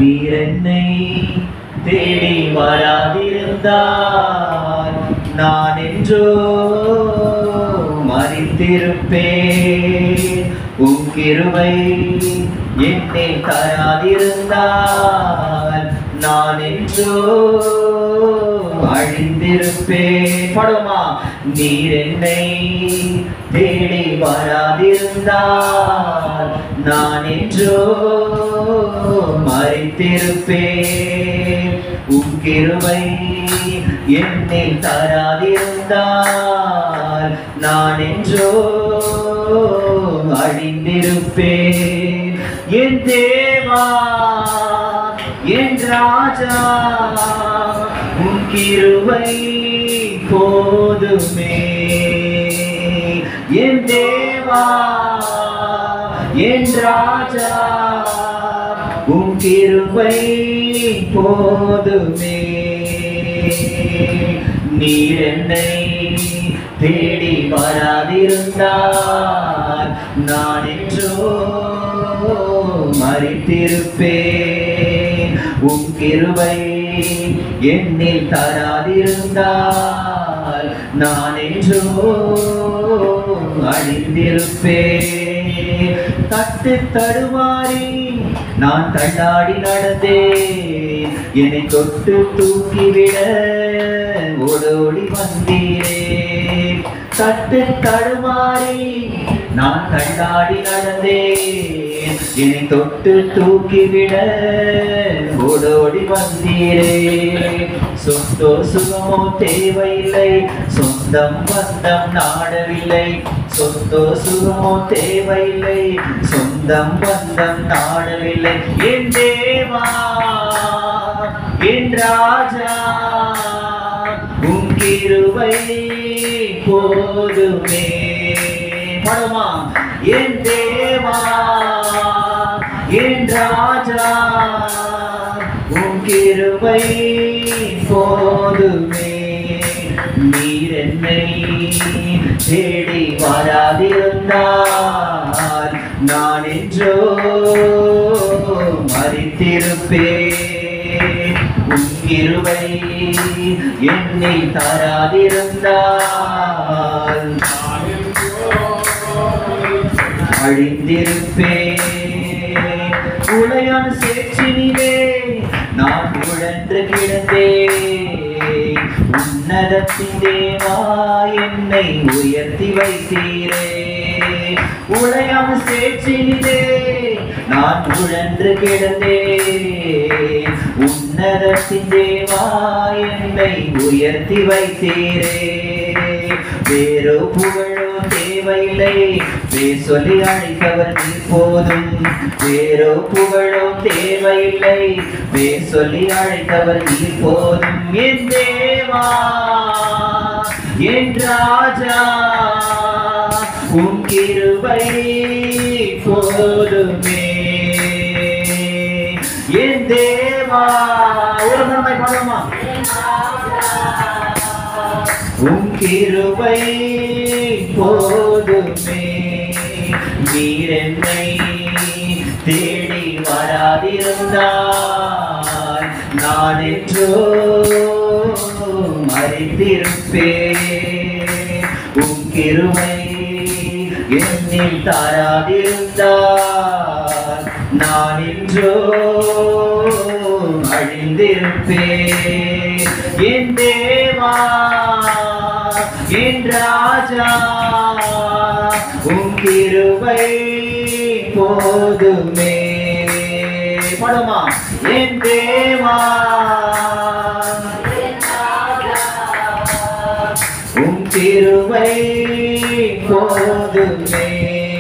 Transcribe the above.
நீர் என்னை தேடி வராதிருந்தால் நான் என்றோ மரித்திருப்பேன். உம் கிருபை என்னை தராதிருந்தால் நான் என்றோ அழிந்திருப்பேன். படுமா, நீர் என்னை தேடி வராதிருந்தால் நான் என்றோ மரித்திருப்பேன். உம் கிருபை என்னை தராதிருந்தால் நான் என்றோ அழிந்திருப்பேன். என் தேவா, என் ராஜா, உம் கிருபை போதுமே. என் தேவா, என் ராஜா, உம் கிருபை போதுமே. நீர் என்னை தேடி வராதிருந்தால் நான் என்றோ மரித்திருப்பேன். உம் கிருபை என்னில் தராதிருந்தால் நான் என்றோ அழிந்திருப்பேன். தட்டு தடுமாறி நான் தள்ளாடி நடந்தேன். என்னை தொட்டு தூக்கிவிட ஓடோடி வந்தீரே. தட்டு தடுமாறி நான் தள்ளாடி நடந்தேன். என்னை தொட்டு தூக்கிவிட ஓடோடி வந்தீரே. சொந்தோ சுகமோ தேவையில்லை, சொந்தம் பந்தம் நாடவில்லை. சொந்தோ சுகமோ தேவையில்லை, சொந்தம் பந்தம் நாடவில்லை. என் தேவா, என் ராஜா, உம் கிருபை போதுமே. படுமா, என் தேவா, என் ராஜா, உம் கிருபை போதுமே. நீர் என்னை தேடி வராதிருந்தால் நான் என்றோ மரித்திருப்பேன். உம் கிருபை என்னை தராதிருந்தால் அழிந்திருப்பேன். உளையான சேற்றினிலே நான் உழன்று கிடந்தேன். உன்னதத்தின் தேவா என்னை உயர்த்தி வைத்தீரே. உளையான சேற்றினிலே நான் உழன்று கிடந்தேன். உன்னதத்தின் தேவா என்னை உயர்த்தி வைத்தீரே. வேறோ புகழோ தேவையில்லை, பேர் சொல்லி அழைத்தவர் நீர் போதும். வேறோ புகழோ தேவையில்லை, பேர் சொல்லி அழைத்தவர் நீர் போதும். என் தேவா, என் ராஜா, உம் கிருபை போதுமே. என் தேவா, ஒரு நம்மை பாடுமா, உம் கிருபை போதுமே. நீர் என்னை தேடி வராதிருந்தால் நான் என்றோ மரித்திருப்பேன். உம் கிருபை என்னில் தராதிருந்தால் நான் என்றோ அழிந்திருப்பேன். என் தேவா, என் ராஜா, உம் கிருபை போதுமே. படுமா, என் தேவா, உம் கிருபை போதுமே.